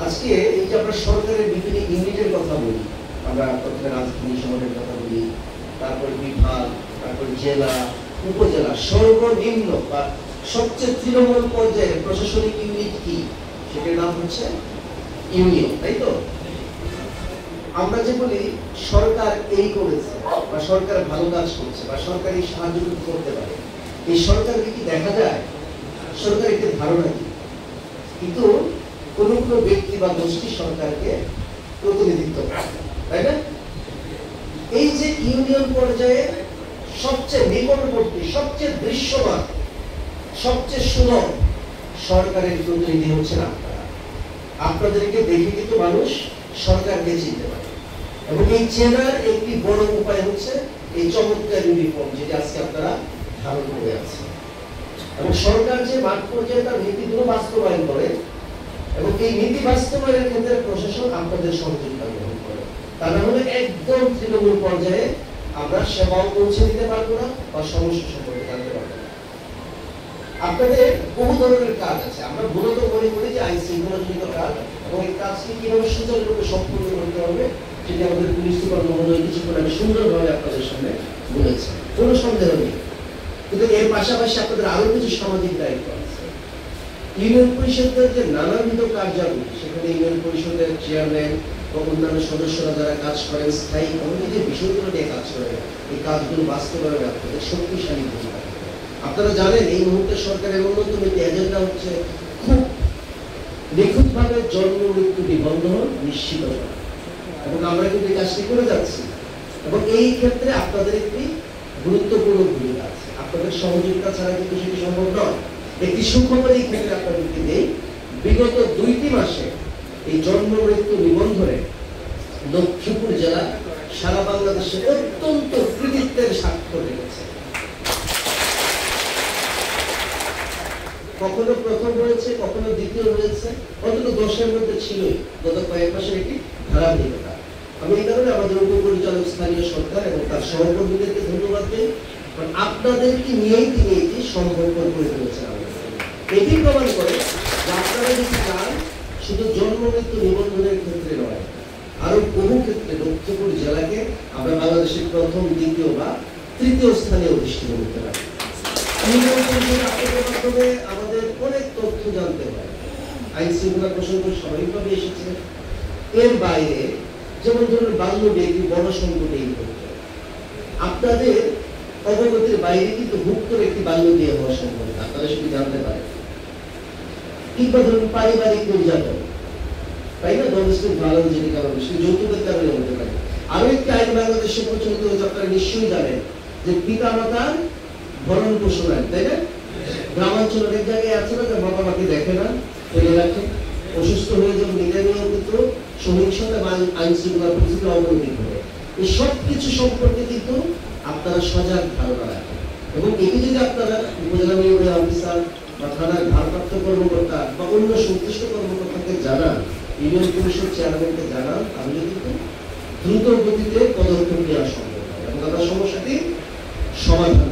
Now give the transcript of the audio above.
আজকে এই যে আমরা সরকারের বিভিন্ন ইউনিটের কথা বলি, আমরা প্রথমে রাজধানী শহরের কথা বলি, তারপর বিভাগ, তারপর জেলা, উপজেলা, সর্বনিম্ন বা সবচেয়ে তৃণমূল পর্যায়ের প্রশাসনিক ইউনিট কি? সেটার নাম হচ্ছে ইউনিয়ন, তাই তো? আমরা যে বলি সরকার এই করেছে বা সরকার ভালো কাজ করছে বা সরকার এই সাহায্য করতে পারে, এই সরকারকে কি দেখা যায়? সরকার একটি ধারণা কি, কিন্তু কোন কোন ব্যক্তি বা গোষ্ঠী সরকারকে প্রতিনিধিত্ব করে, তাই না? এই যে ইউনিয়ন পর্যায়ে সবচেয়ে নিকটবর্তী, সবচেয়ে দৃশ্যমান, সবচেয়ে সুলভ সরকারের প্রতিনিধি হচ্ছেন আপনারা। আপনাদেরকে দেখে কিন্তু মানুষ সরকারকে চিনতে পারে, এবং এই চেনার একটি বড় উপায় হচ্ছে এই চমৎকার ইউনিফর্ম যেটা আজকে আপনারা ধারণ করে আছেন। এবং সরকার যে মাঠ পর্যায়ে তার নীতিগুলো বাস্তবায়ন করে এবং এই নীতি বাস্তবায়নের ক্ষেত্রে প্রশাসন আপনাদের সহযোগিতা গ্রহণ করে, তা না হলে একদম তৃণমূল পর্যায়ে আমরা সেবাও পৌঁছে দিতে পারবো না বা সমস্যা সম্পর্কে জানতে পারবো না। আপনাদের বহু ধরনের কাজ আছে, আমরা মূলত মনে করি যে আইন শৃঙ্খলাজনিত কাজ, এবং এই কাজকে কিভাবে সুচারুরূপে সম্পূর্ণ করতে হবে সেটি আমাদের পুলিশ সুপার মহোদয় কিছুক্ষণ আগে সুন্দরভাবে আপনাদের সামনে বলেছেন, কোনো সন্দেহ নেই। কিন্তু এর পাশাপাশি আপনাদের আরো কিছু সামাজিক দায়িত্ব আছে। ইউনিয়ন পরিষদের যে নানাবিধ কার্যাবলী, সেখানে ইউনিয়ন পরিষদের চেয়ারম্যান বা অন্যান্য সদস্যরা যারা কাজ করেন, স্থায়ী কমিটি যে বিষয়গুলো নিয়ে কাজ করেন, এই কাজগুলো বাস্তবায়নে আপনাদের শক্তিশালী ভূমিকা। আপনারা জানেন এই মুহূর্তে সরকারের অন্যতম একটি এজেন্ডা হচ্ছে খুব নিখুঁতভাবে জন্ম মৃত্যু নিবন্ধন নিশ্চিত করা, এবং আমরা কিন্তু এই কাজটি করে যাচ্ছি। এবং এই ক্ষেত্রে আপনাদের একটি গুরুত্বপূর্ণ ভূমিকা আছে, আপনাদের সহযোগিতা ছাড়া কিন্তু সেটি সম্ভব নয়। একটি সুখবর এই ক্ষেত্রে আপনাদেরকে নেই, বিগত 2টি মাসে এই জন্ম মৃত্যু নিবন্ধনে লক্ষ্মীপুর জেলা সারা বাংলাদেশে অত্যন্ত কৃতিত্বের স্বাক্ষর রেখেছে। কখনো প্রথম হয়েছে, কখনো দ্বিতীয় হয়েছে, অন্তত 10-এর মধ্যে ছিলই গত কয়েক মাসের একটি ধারাবাহিকতা। আমি এই কারণে আমাদের উপপরিচালক স্থানীয় সরকার এবং তার সহকর্মীদেরকে ধন্যবাদ দিই, কারণ আপনাদেরকে নিয়েই তিনি এটি সম্ভব করে তুলেছেন। এটি প্রমাণ করে যে আপনারা যদি চান, শুধু জন্ম মৃত্যু নিবন্ধনের ক্ষেত্রে নয়, আরো বহু ক্ষেত্রে লক্ষ্মীপুর জেলাকে আমরা বাংলাদেশের প্রথম, দ্বিতীয় বা তৃতীয় স্থানে অধিষ্ঠিত করতে পারি। মাধ্যমে আমাদের অনেক তথ্য জানতে হয়, আইন শৃঙ্খলা প্রসঙ্গ স্বাভাবিকভাবে এসেছে। এর বাইরে যেমন ধরুন বাল্য বিয়ে বড় সংকট এই মুহূর্তে, আপনাদের অবগতির বাইরে কিন্তু হুট করে একটি বাল্য বিয়ে হওয়া সম্ভব না, আপনারা সেটি জানতে পারেন। কিংবা ধরুন পারিবারিক নির্যাতন, তাই না, ডোমেস্টিক ভায়োলেন্স যেটি কারণে, সেটি যৌতুকের কারণে হতে পারে। আরো একটি আইন বাংলাদেশে প্রচলিত হয়েছে, আপনারা নিশ্চয়ই জানেন, যে পিতা মাতার ভরণ পোষণ আইন, তাই না? গ্রামাঞ্চলের অনেক জায়গায় আছে না, যে বাবা মাকে দেখে না, ফেলে রাখে, অসুস্থ হয়ে যাবে, নিজে নিয়েও কিন্তু সহিংসতা বা আইন শৃঙ্খলা পরিস্থিতির অবনতি ঘটে। এই সব কিছু সম্পর্কে কিন্তু আপনারা সজাগ ধারণা রাখেন, এবং এটি যদি আপনারা উপজেলা নির্বাহী অফিসার বা থানার ভারপ্রাপ্ত কর্মকর্তা বা অন্য সংশ্লিষ্ট কর্মকর্তাকে জানান, ইউনিয়ন পরিষদ চেয়ারম্যানকে জানান, তাহলে কিন্তু দ্রুত গতিতে পদক্ষেপ নেওয়া সম্ভব হয় এবং আমরা সমস্যাটি সমাধান